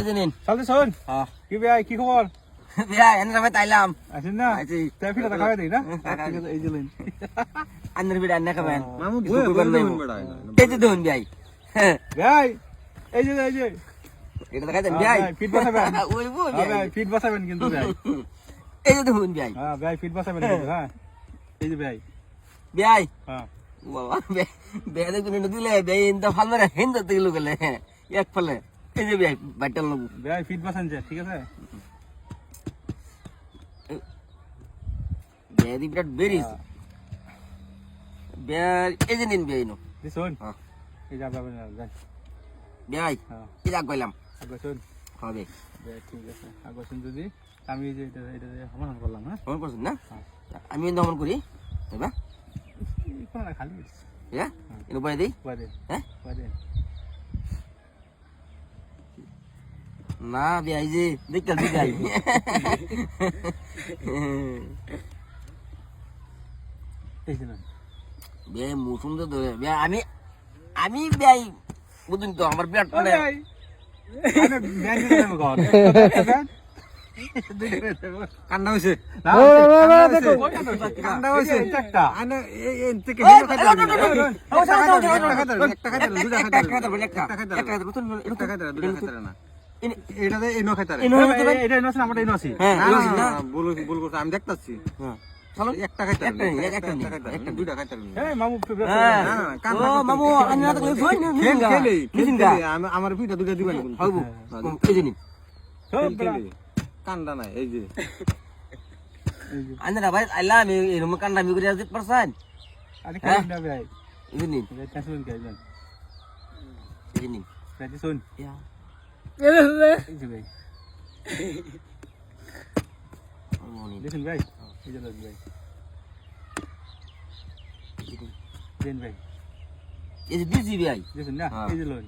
এই যে নিন চলতে শোন হ্যাঁ কি ভাই কি খবর ভাই এনে ভাই তাইলাম আছেন না আছি তাই ফিরে খাওয়াই দেই না ঠিক আছে এই যে লইন আন্নার বিড়া আন্না খাবেন মামু কিছু বই করবেন নাই। বই এই যে দেখুন ভাই হ্যাঁ, ভাই এই যে এটা দেখাইতেন ভাই ফিট বসাবেন ওই বই হ্যাঁ ভাই ভাই ফিট বসাবেন কিন্তু ভাই এই যে দেখুন ভাই হ্যাঁ ভাই ফিট বসাবেন কিন্তু হ্যাঁ এই যে ভাই ভাই হ্যাঁ বাবা ভাই দেখুন এটা দিলে ভাই ইন্দা ভালো রে হিন্দা দিল গেলে এক ফলে এই যে ভাই বাটাল লাগু ভাই ফিট বসান যে ঠিক আছে ভাই দি বিরাট বেরিস ভাই এই যে নিন ভাই নো শোন হ্যাঁ এই যে আপনার যাই ভাই হ্যাঁ এই যা কইলাম আগে শোন হবে ভাই ঠিক আছে আগে শোন যদি আমি এই যে এটা সমাধান করলাম হ্যাঁ ফোন করছেন না আমি দমন করি তাইবা কোনো না খালি হ্যাঁ এর উপরে দেই বাদে হ্যাঁ বাদে না ভাই যে দেখতে দিই ভাই এই যে না ভাই মৌসুম তো ধরে ভাই আমি ভাই বুঝুন তো আমার বিরাট ও মানে ভাই আমি ব্যাংক দিতে যাবো ঘর কান্না হইছে না দেখো কান্না হইছে একটা আনে এই থেকে হিরো খাইতে একটা খাইতে দুটা খাইতে একটা খাইতে দুটা খাইতে না এটাতে এনো খাইতে এটা নছে আমরা এটা নছি হ্যাঁ না ভুল ভুল করতে আমি দেখতাছি হ্যাঁ চলো একটা খাইতে একটা দুটা খাইতে এই মামু হ্যাঁ কান্না ও মামু আমি না থাকলে কই না খেলে মিছিঙ্গা আমার পিঠা দুটা দিবেন হইব এই যে নিন সব কান্দা নাই এই যে আন্না ভাই আইলা আমি এরকম কান্না আমি করে দিতে পারছেন আরে কেন না ভাই এই যে নিন এটা শুন কে জান এই যে নিন রাজি শুন ইয়া এই যে ভাই মনি দেখুন ভাই এই যে লোক ভাই দেন ভাই এই যে দিছি ভাই দেখুন না হ্যাঁ। এই যে লোন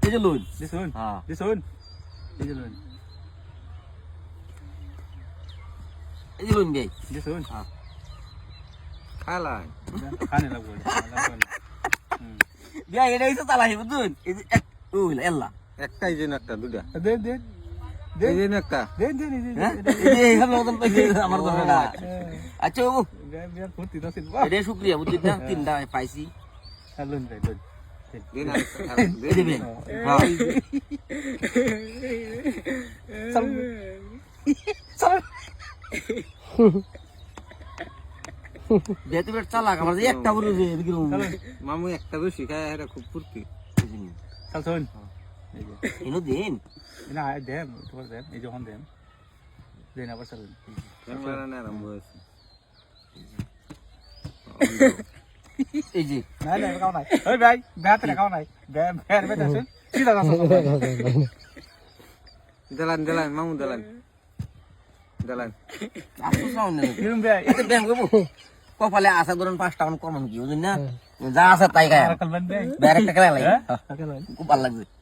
এই যে লুন দেখুন হ্যাঁ দেখুন এই যে লোন এই যে লুন ভাই দেখুন হ্যাঁ খালা খানে লাগবে ভাই এটা হইছে তালাই বুঝুন এই যে এক ওই এল্লা একটাই যে একটা দুটা দেন দেন এই যে একটা দেন দেন এই যে হ্যাঁ এই যে এইসব লোক আমার দরকার না আচ্ছা বাবু বিয়ার ফুর্তি দছিন এটা শুক্রিয়া বুঝছেন না তিনটা পাইছি লোন ভাই লোন দিন এই যে ভাই হ্যাঁ চল চল যেহেতু বেশ চালাক আমার যে একটা বলে যে এরকম মামু একটা বেশি খায় এটা খুব ফুর্তি চল শুন এই যে এনো দিন না দেন তোমার দেন এই যখন দেন দেন আবার চলুন ক্যামেরা না আরম্ভ হয়েছে এই যে না না খাও নাই ওই ভাই ব্যাট রে খাও নাই ব্যাট ব্যাট আছে কি দাদা দেলান দেলান মামু দেলান দেলান আফসোস না অন্য কিরম ভাই এতে ব্যায়াম করবো কপালে আসা ধরুন 5 টাকা কমন কি বুঝুন না যা আছে তাই গায় আর কাল বন্ধ ব্যারেকটা খেলা লাগে হ্যাঁ খুব ভালো লাগছে